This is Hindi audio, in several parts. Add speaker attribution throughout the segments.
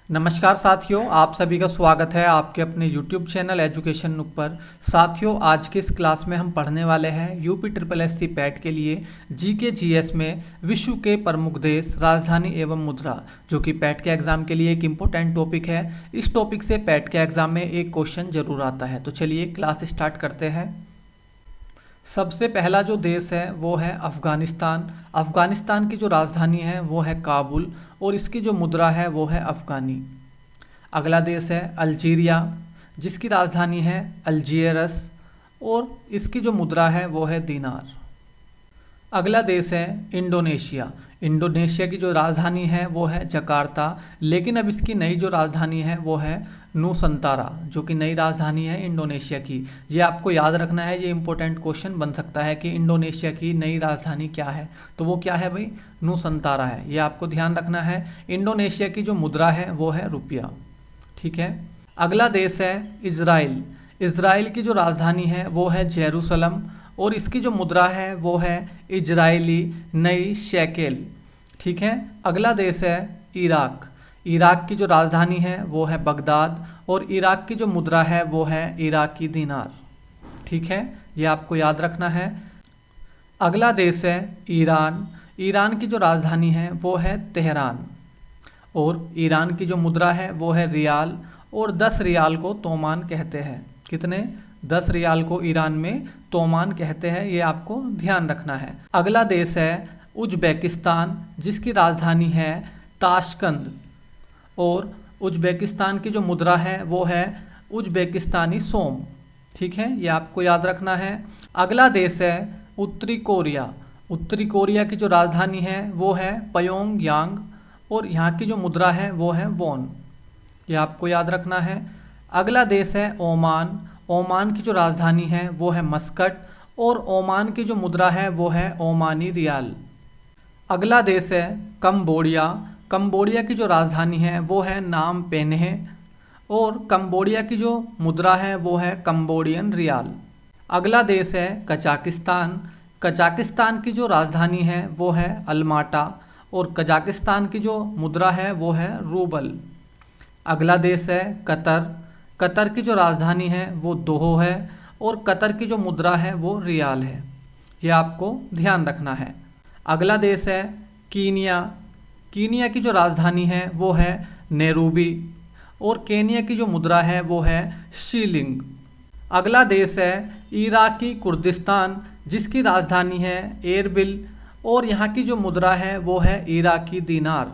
Speaker 1: नमस्कार साथियों, आप सभी का स्वागत है आपके अपने YouTube चैनल एजुकेशन नुक पर। साथियों, आज के इस क्लास में हम पढ़ने वाले हैं यूपी ट्रिपल एससी पैट के लिए जीके जीएस में विश्व के प्रमुख देश, राजधानी एवं मुद्रा, जो कि पैट के एग्जाम के लिए एक इम्पोर्टेंट टॉपिक है। इस टॉपिक से पैट के एग्जाम में एक क्वेश्चन जरूर आता है। तो चलिए क्लास स्टार्ट करते हैं। सबसे पहला जो देश है वो है अफ़गानिस्तान। अफ़गानिस्तान की जो राजधानी है वो है काबुल और इसकी जो मुद्रा है वो है अफ़गानी। अगला देश है अल्जीरिया, जिसकी राजधानी है अल्जियरस और इसकी जो मुद्रा है वो है दीनार। अगला देश है इंडोनेशिया। इंडोनेशिया की जो राजधानी है वो है जकार्ता, लेकिन अब इसकी नई जो राजधानी है वो है नूसंतारा, जो कि नई राजधानी है इंडोनेशिया की। ये आपको याद रखना है, ये इंपॉर्टेंट क्वेश्चन बन सकता है कि इंडोनेशिया की नई राजधानी क्या है। तो वो क्या है भाई? नूसंतारा है। ये आपको ध्यान रखना है। इंडोनेशिया की जो मुद्रा है वो है रुपया। ठीक है। अगला देश है इज़राइल। इज़राइल की जो राजधानी है वो है जेरूसलम और इसकी जो मुद्रा है वो है इजरायली नई शेकेल। ठीक है। अगला देश है इराक। इराक की जो राजधानी है वो है बगदाद और इराक की जो मुद्रा है वो है इराकी दीनार। ठीक है, ये आपको याद रखना है। अगला देश है ईरान। ईरान की जो राजधानी है वो है तेहरान और ईरान की जो मुद्रा है वो है रियाल और 10 रियाल को तोमान कहते हैं। कितने? 10 रियाल को ईरान में तोमान कहते हैं। ये आपको ध्यान रखना है। अगला देश है उज़्बेकिस्तान, जिसकी राजधानी है ताशकंद और उज़्बेकिस्तान की जो मुद्रा है वो है उज़्बेकिस्तानी सोम। ठीक है, ये आपको याद रखना है। अगला देश है उत्तरी कोरिया। उत्तरी कोरिया की जो राजधानी है वो है प्योंगयांग और यहाँ की जो मुद्रा है वो है वॉन। ये आपको याद रखना है। अगला देश है ओमान। ओमान की जो राजधानी है वो है मस्कट और ओमान की जो मुद्रा है वो है ओमानी रियाल। अगला देश है कंबोडिया। कंबोडिया की जो राजधानी है वो है नाम पेन्हे और कंबोडिया की जो मुद्रा है वो है कंबोडियन रियाल। अगला देश है कजाकिस्तान। कजाकिस्तान की जो राजधानी है वो है अलमाटा और कजाकिस्तान की जो मुद्रा है वो है रूबल। अगला देश है कतर। कतर की जो राजधानी है वो दोहो है और कतर की जो मुद्रा है वो रियाल है। ये आपको ध्यान रखना है। अगला देश है कीनिया। कीनिया की जो राजधानी है वो है नैरोबी और केनिया की जो मुद्रा है वो है शीलिंग। अगला देश है इराकी कुर्दिस्तान, जिसकी राजधानी है एरबिल और यहाँ की जो मुद्रा है वो है इराकी दीनार।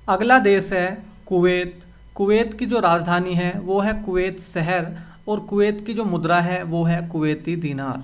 Speaker 1: अगला देश है कुवैत। कुवैत की जो राजधानी है वो है कुवैत शहर और कुवैत की जो मुद्रा है वो है कुवैती दीनार।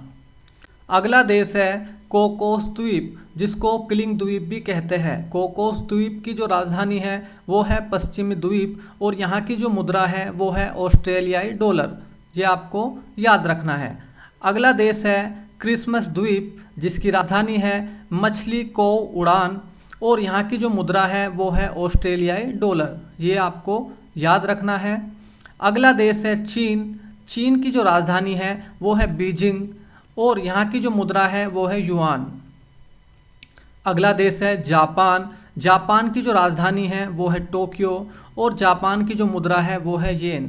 Speaker 1: अगला देश है कोकोस द्वीप, जिसको किलिंग द्वीप भी कहते हैं। कोकोस द्वीप की जो राजधानी है वो है पश्चिमी द्वीप और यहाँ की जो मुद्रा है वो है ऑस्ट्रेलियाई डॉलर। ये आपको याद रखना है। अगला देश है क्रिसमस द्वीप, जिसकी राजधानी है मछली कोव उड़ान और यहाँ की जो मुद्रा है वो है ऑस्ट्रेलियाई डॉलर। ये आपको याद रखना है। अगला देश है चीन। चीन की जो राजधानी है वो है बीजिंग और यहाँ की जो मुद्रा है वो है युआन। अगला देश है जापान। जापान की जो राजधानी है वो है टोक्यो और जापान की जो मुद्रा है वो है येन।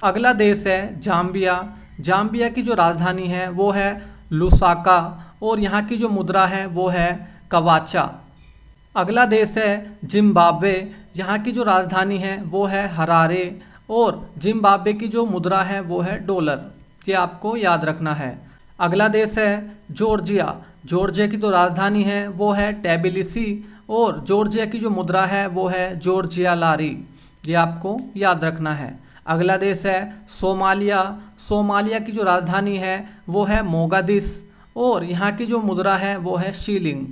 Speaker 1: अगला देश है जाम्बिया। जाम्बिया की जो राजधानी है वो है लुसाका और यहाँ की जो मुद्रा है वो है कवाचा। अगला देश है जिम्बाब्वे। यहाँ की जो राजधानी है वो है हरारे और जिम्बाब्वे की जो मुद्रा है वो है डॉलर। ये आपको याद रखना है। अगला देश है जॉर्जिया। जॉर्जिया की जो राजधानी है वो है टेबिलिसी और जॉर्जिया की जो मुद्रा है वो है जॉर्जिया लारी। ये आपको याद रखना है। अगला देश है सोमालिया। सोमालिया की जो राजधानी है वो है मोगादिश और यहाँ की जो मुद्रा है वो है शीलिंग।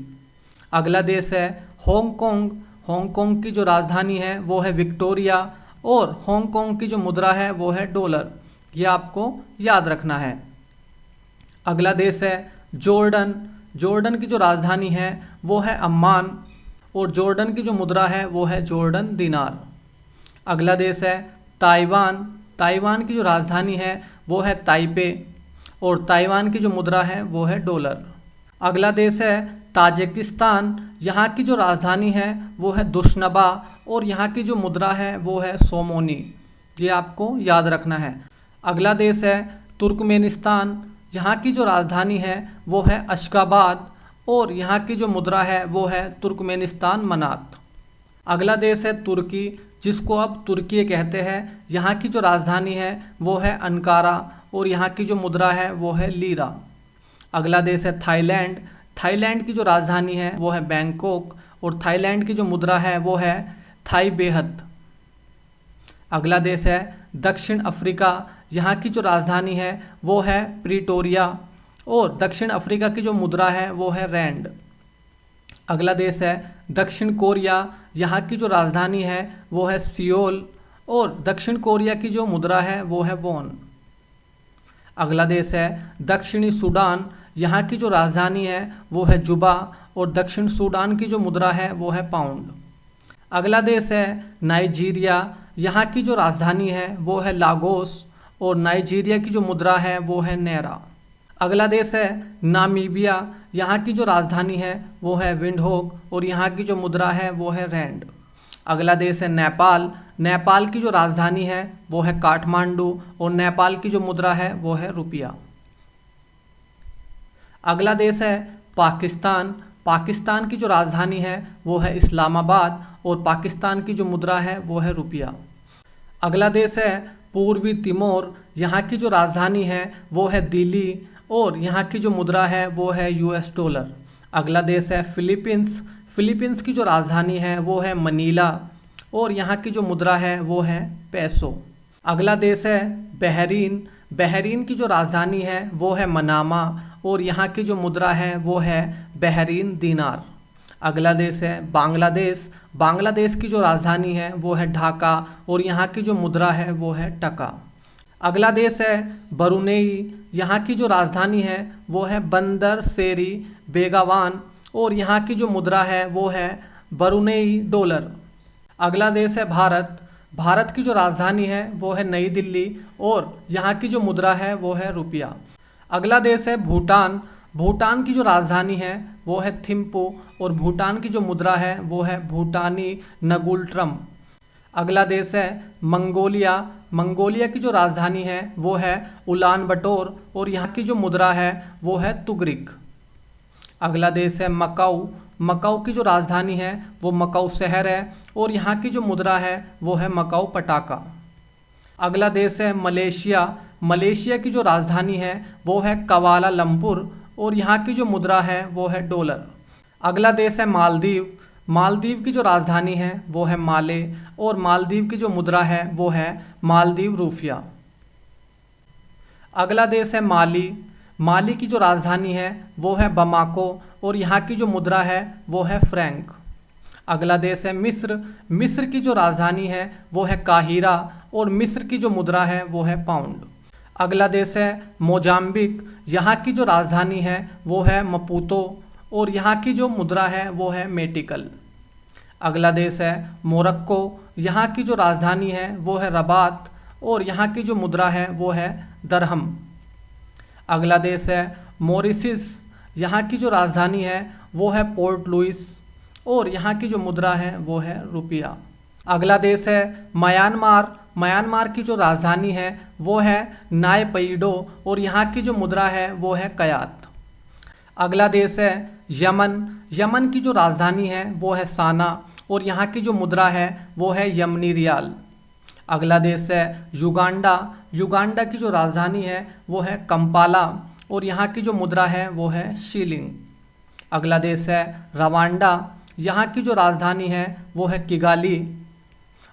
Speaker 1: अगला देश है हांगकांग। हांगकांग की जो राजधानी है वो है विक्टोरिया और हांगकांग की जो मुद्रा है वो है डॉलर। ये आपको याद रखना है। अगला देश है जॉर्डन। जॉर्डन की जो राजधानी है वो है अम्मान और जॉर्डन की जो मुद्रा है वो है जॉर्डन दिनार। अगला देश है ताइवान। ताइवान की जो राजधानी है वो है ताइपे और ताइवान की जो मुद्रा है वो है डॉलर। अगला देश है ताजिकिस्तान, यहाँ की जो राजधानी है वो है दुशनबा और यहाँ की जो मुद्रा है वो है सोमोनी। ये आपको याद रखना है। अगला देश है तुर्कमेनिस्तान, यहाँ की जो राजधानी है वो है अशगाबाद और यहाँ की जो मुद्रा है वो है तुर्कमेनिस्तान मनात। अगला देश है तुर्की, जिसको अब तुर्की कहते हैं। यहाँ की जो राजधानी है वो है अंकारा और यहाँ की जो मुद्रा है वो है लीरा। अगला देश है थाईलैंड, थाईलैंड की जो राजधानी है वो है बैंकॉक और थाईलैंड की जो मुद्रा है वो है थाई बेहत। अगला देश है दक्षिण अफ्रीका, यहाँ की जो राजधानी है वो है प्रिटोरिया और दक्षिण अफ्रीका की जो मुद्रा है वो है रैंड। अगला देश है दक्षिण कोरिया, यहाँ की जो राजधानी है वो है सियोल और दक्षिण कोरिया की जो मुद्रा है वो है वॉन। अगला देश है दक्षिणी सूडान, यहाँ की जो राजधानी है वो है जुबा और दक्षिण सूडान की जो मुद्रा है वो है पाउंड। अगला देश है नाइजीरिया, यहाँ की जो राजधानी है वो है लागोस और नाइजीरिया की जो मुद्रा है वो है नेरा। अगला देश है नामीबिया, यहाँ की जो राजधानी है वो है विंडहोक और यहाँ की जो मुद्रा है वो है रैंड। अगला देश है नेपाल, नेपाल की जो राजधानी है वो है काठमांडू और नेपाल की जो मुद्रा है वो है रुपया। अगला देश है पाकिस्तान, पाकिस्तान की जो राजधानी है वो है इस्लामाबाद और पाकिस्तान की जो मुद्रा है वो है रुपया। अगला देश है पूर्वी तिमोर, यहाँ की जो राजधानी है वो है दिल्ली और यहाँ की जो मुद्रा है वो है यूएस डॉलर। अगला देश है फिलीपींस, फिलीपींस की जो राजधानी है वो है मनीला और यहाँ की जो मुद्रा है वो है पैसो। अगला देश है बहरीन, बहरीन की जो राजधानी है वो है मनामा और यहाँ की जो मुद्रा है वो है बहरीन दीनार। अगला देश है बांग्लादेश, बांग्लादेश की जो राजधानी है वो है ढाका और यहाँ की जो मुद्रा है वो है टका। अगला देश है ब्रुनेई, यहाँ की जो राजधानी है वो है बंदर सेरी बेगावान और यहाँ की जो मुद्रा है वो है ब्रुनेई डॉलर। अगला देश है भारत, भारत की जो राजधानी है वो है नई दिल्ली और यहाँ की जो मुद्रा है वो है रुपया। अगला देश है भूटान, भूटान की जो राजधानी है वो है थिम्पू और भूटान की जो मुद्रा है वो है भूटानी नगुल्ट्रम। अगला देश है मंगोलिया, मंगोलिया की जो राजधानी है वो है उलान बटोर और यहाँ की जो मुद्रा है वो है तुगरिक। अगला देश है मकाऊ, मकाऊ की जो राजधानी है वो मकाऊ शहर है और यहाँ की जो मुद्रा है वो है मकाऊ पटाका। अगला देश है मलेशिया, मलेशिया की जो राजधानी है वो है कवालालंपुर और यहाँ की जो मुद्रा है वो है डॉलर। अगला देश है मालदीव, मालदीव की जो राजधानी है वो है माले और मालदीव की जो मुद्रा है वो है मालदीव रूफिया। अगला देश है माली, माली की जो राजधानी है वो है बमाको और यहाँ की जो मुद्रा है वो है फ्रैंक। अगला देश है मिस्र, मिस्र की जो राजधानी है वो है काहिरा और मिस्र की जो मुद्रा है वो है पाउंड। अगला देश है मोजाम्बिक, यहाँ की जो राजधानी है वो है मपूतो और यहाँ की जो मुद्रा है वो है मेटिकल। अगला देश है मोरक्को, यहाँ की जो राजधानी है वो है रबात और यहाँ की जो मुद्रा है वो है दरहम। अगला देश है मॉरिशस, यहाँ की जो राजधानी है वो है पोर्ट लुइस और यहाँ की जो मुद्रा है वो है रुपया। अगला देश है म्यांमार, म्यांमार की जो राजधानी है वो है नायपीडो और यहाँ की जो मुद्रा है वो है कयात। अगला देश है यमन, यमन की जो राजधानी है वो है साना और यहाँ की जो मुद्रा है वो है यमनी रियाल। अगला देश है युगांडा, युगांडा की जो राजधानी है वो है कंपाला और यहाँ की जो मुद्रा है वो है शीलिंग। अगला देश है रवांडा, यहाँ की जो राजधानी है वो है किगाली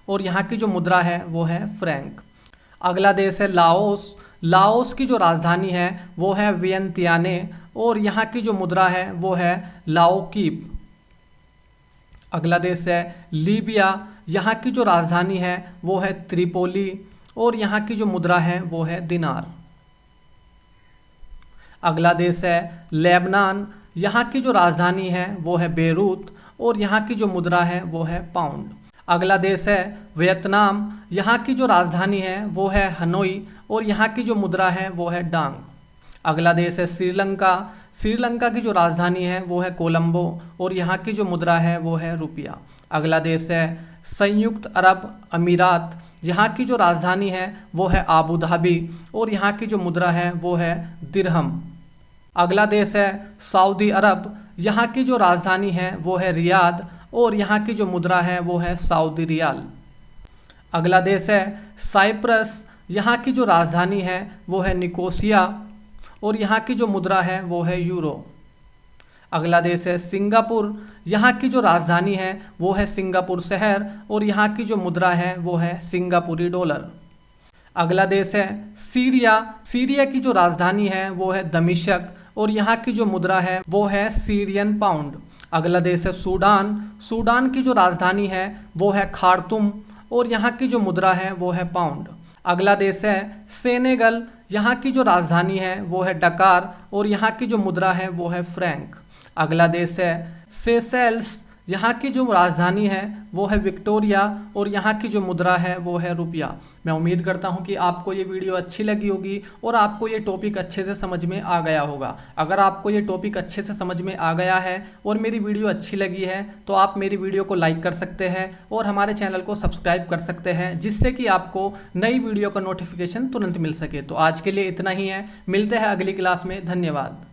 Speaker 1: और यहाँ की जो मुद्रा है वो है फ्रैंक। अगला देश है लाओस, लाओस की जो राजधानी है वो है वियंतियाने और यहाँ की जो मुद्रा है वो है लाओकीप। अगला देश है लीबिया, यहाँ की जो राजधानी है वो है त्रिपोली और यहाँ की जो मुद्रा है वो है दिनार। अगला देश है लेबनान, यहाँ की जो राजधानी है वो है बेरूत और यहाँ की जो मुद्रा है वो है पाउंड। अगला देश है वियतनाम, यहाँ की जो राजधानी है वो है हनोई और यहाँ की जो मुद्रा है वो है डांग। अगला देश है श्रीलंका, श्रीलंका की जो राजधानी है वो है कोलंबो और यहाँ की जो मुद्रा है वो है रुपया। अगला देश है संयुक्त अरब अमीरात, यहाँ की जो राजधानी है वो है आबू धाबी और यहाँ की जो मुद्रा है वो है दिरहम। अगला देश है सऊदी अरब, यहाँ की जो राजधानी है वो है रियाद और यहाँ की जो मुद्रा है वो है सऊदी रियाल। अगला देश है साइप्रस, यहाँ की जो राजधानी है वो है निकोसिया और यहाँ की जो मुद्रा है वो है यूरो। अगला देश है सिंगापुर, यहाँ की जो राजधानी है वो है सिंगापुर शहर और यहाँ की जो मुद्रा है वो है सिंगापुरी डॉलर। अगला देश है सीरिया, सीरिया की जो राजधानी है वो है दमिश्क और यहाँ की जो मुद्रा है वो है सीरियन पाउंड। अगला देश है सूडान, सूडान की जो राजधानी है वो है खार्तूम और यहाँ की जो मुद्रा है वो है पाउंड। अगला देश है सेनेगल, यहाँ की जो राजधानी है वो है डकार और यहाँ की जो मुद्रा है वो है फ्रैंक। अगला देश है सेशेल्स, यहाँ की जो राजधानी है वो है विक्टोरिया और यहाँ की जो मुद्रा है वो है रुपया। मैं उम्मीद करता हूँ कि आपको ये वीडियो अच्छी लगी होगी और आपको ये टॉपिक अच्छे से समझ में आ गया होगा। अगर आपको ये टॉपिक अच्छे से समझ में आ गया है और मेरी वीडियो अच्छी लगी है तो आप मेरी वीडियो को लाइक कर सकते हैं और हमारे चैनल को सब्सक्राइब कर सकते हैं, जिससे कि आपको नई वीडियो का नोटिफिकेशन तुरंत मिल सके। तो आज के लिए इतना ही है, मिलते हैं अगली क्लास में। धन्यवाद।